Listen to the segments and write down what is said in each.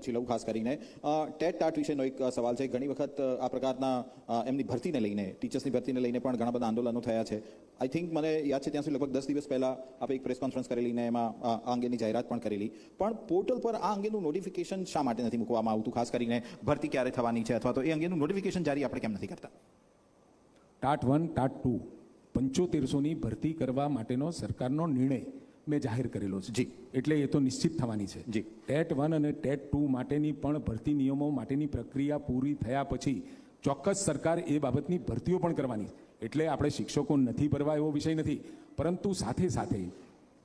પછી લઉં ખાસ કરીને ટેટ ટાટ વિશેનો એક સવાલ છે. ઘણી વખત આ પ્રકારના એમની ભરતીને લઈને, ટીચર્સની ભરતીને લઈને પણ ઘણા બધા આંદોલનો થયા છે. આઈ થિંક મને યાદ છે ત્યાં સુધી લગભગ 10 દિવસ પહેલાં આપણે એક પ્રેસ કોન્ફરન્સ કરેલી ને એમાં આ અંગેની જાહેરાત પણ કરેલી. પણ પોર્ટલ પર આ અંગેનું નોટિફિકેશન શા માટે નથી મૂકવામાં આવતું? ખાસ કરીને ભરતી ક્યારે થવાની છે અથવા તો એ અંગેનું નોટિફિકેશન જારી આપણે કેમ નથી કરતા? ટાટ 1 ટાટ 2 7500ની ભરતી કરવા માટેનો સરકારનો નિર્ણય મેં જાહેર કરેલો છે. જી. એટલે એ તો નિશ્ચિત થવાની છે. જી. ટેટ 1 અને ટેટ 2 માટેની પણ ભરતી નિયમો માટેની પ્રક્રિયા પૂરી થયા પછી ચોક્કસ સરકાર એ બાબતની ભરતીઓ પણ કરવાની. એટલે આપણે શિક્ષકો નથી ભરવા એવો વિષય નથી, પરંતુ સાથે સાથે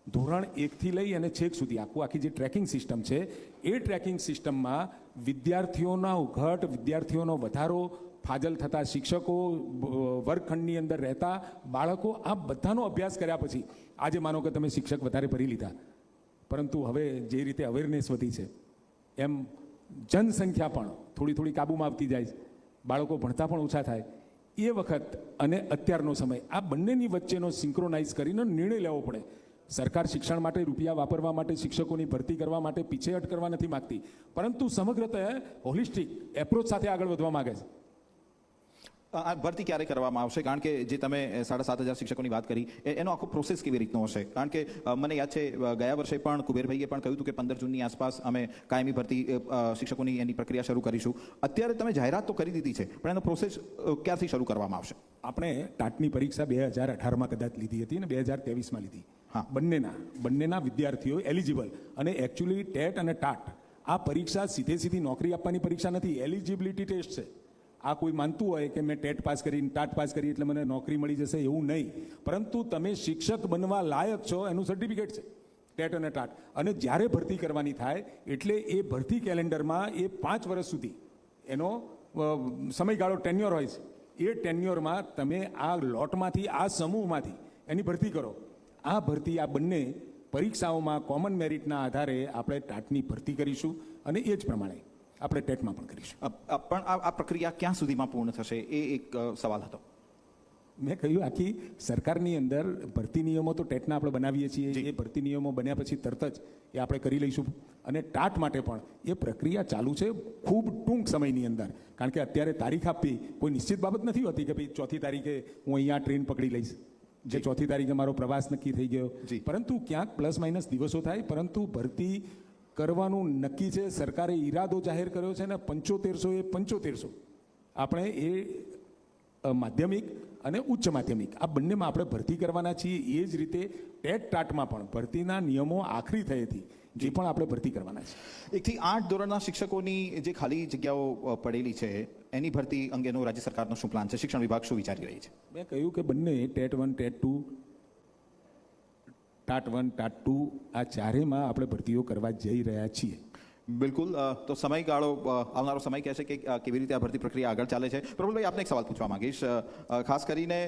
ધોરણ 1થી લઈ અને છેક સુધી આખી જે ટ્રેકિંગ સિસ્ટમ છે એ ટ્રેકિંગ સિસ્ટમમાં વિદ્યાર્થીઓના ઘટ, વિદ્યાર્થીઓનો વધારો, ફાજલ થતા શિક્ષકો, વર્ગખંડની અંદર રહેતા બાળકો, આ બધાનો અભ્યાસ કર્યા પછી આજે માનો કે તમે શિક્ષક વધારે ભરી લીધા, પરંતુ હવે જે રીતે અવેરનેસ વધી છે એમ જનસંખ્યા પણ થોડી કાબૂમાં આવતી જાય છે, બાળકો ભણતા પણ ઓછા થાય. એ વખત અને અત્યારનો સમય, આ બંનેની વચ્ચેનો સિંક્રોનાઇઝ કરીને નિર્ણય લેવો પડે. સરકાર શિક્ષણ માટે રૂપિયા વાપરવા માટે, શિક્ષકોની ભરતી કરવા માટે પીછેહટ કરવા નથી માગતી, પરંતુ સમગ્રતઃ હોલિસ્ટિક એપ્રોચ સાથે આગળ વધવા માગે છે. આ ભરતી ક્યારે કરવામાં આવશે? કારણ કે જે તમે 7,500 શિક્ષકોની વાત કરી એનો આખો પ્રોસેસ કેવી રીતનો હશે? કારણ કે મને યાદ છે ગયા વર્ષે પણ કુબેરભાઈએ પણ કહ્યું હતું કે 15 જૂનની આસપાસ અમે કાયમી ભરતી શિક્ષકોની એની પ્રક્રિયા શરૂ કરીશું. અત્યારે તમે જાહેરાત તો કરી દીધી છે, પણ એનો પ્રોસેસ ક્યારથી શરૂ કરવામાં આવશે? આપણે ટાટની પરીક્ષા 2018માં કદાચ લીધી હતી અને 2023માં લીધી. હા, બંનેના વિદ્યાર્થીઓ એલિજિબલ. અને એકચ્યુઅલી ટેટ અને ટાટ આ પરીક્ષા સીધી નોકરી આપવાની પરીક્ષા નથી, એલિજિબિલિટી ટેસ્ટ છે. આ કોઈ માનતું હોય કે મેં ટેટ પાસ કરીને ટાટ પાસ કરી એટલે મને નોકરી મળી જશે, એવું નહીં. પરંતુ તમે શિક્ષક બનવા લાયક છો એનું સર્ટિફિકેટ છે ટેટ અને ટાટ. અને જ્યારે ભરતી કરવાની થાય એટલે એ ભરતી કેલેન્ડરમાં એ 5 વર્ષ સુધી એનો સમયગાળો ટેન્યોર હોય છે. એ ટેન્યોરમાં તમે આ લોટમાંથી, આ સમૂહમાંથી એની ભરતી કરો. આ ભરતી, આ બંને પરીક્ષાઓમાં કોમન મેરિટના આધારે આપણે ટાટની ભરતી કરીશું અને એ જ પ્રમાણે આપણે ટેટમાં પણ કરીશું. પણ આ પ્રક્રિયા ક્યાં સુધીમાં પૂર્ણ થશે એ એક સવાલ હતો. મેં કહ્યું, આખી સરકારની અંદર ભરતી નિયમો તો ટેટના આપણે બનાવીએ છીએ. એ ભરતી નિયમો બન્યા પછી તરત જ એ આપણે કરી લઈશું. અને ટાટ માટે પણ એ પ્રક્રિયા ચાલુ છે ખૂબ ટૂંક સમયની અંદર. કારણ કે અત્યારે તારીખ આપવી કોઈ નિશ્ચિત બાબત નથી હોતી કે ભાઈ 4મી તારીખે હું અહીંયા ટ્રેન પકડી લઈશ, જે 4મી તારીખે મારો પ્રવાસ નક્કી થઈ ગયો. પરંતુ ક્યાંક પ્લસ માઇનસ દિવસો થાય, પરંતુ ભરતી કરવાનું નક્કી છે. સરકારે ઈરાદો જાહેર કર્યો છે ને 7500 આપણે એ માધ્યમિક અને ઉચ્ચ માધ્યમિક આ બંનેમાં આપણે ભરતી કરવાના છીએ. એ જ રીતે ટેટ ટાટમાં પણ ભરતીના નિયમો આખરી થઈ હતી, જે પણ આપણે ભરતી કરવાના છે. 1 થી 8 ધોરણના શિક્ષકોની જે ખાલી જગ્યાઓ પડેલી છે એની ભરતી અંગેનો રાજ્ય સરકારનો શું પ્લાન છે? શિક્ષણ વિભાગ શું વિચારી રહી છે? મેં કહ્યું કે બંને ટેટ 1 ટેટ 2, ટાટ 1 ટાટ 2 આ ચારેમાં આપણે ભરતીઓ કરવા જઈ રહ્યા છીએ. બિલકુલ. તો સમયગાળો, આવનારો સમય કહેશે કે કેવી રીતે આ ભરતી પ્રક્રિયા આગળ ચાલે છે. પ્રફુલભાઈ, આપને એક સવાલ પૂછવા માંગીશ. ખાસ કરીને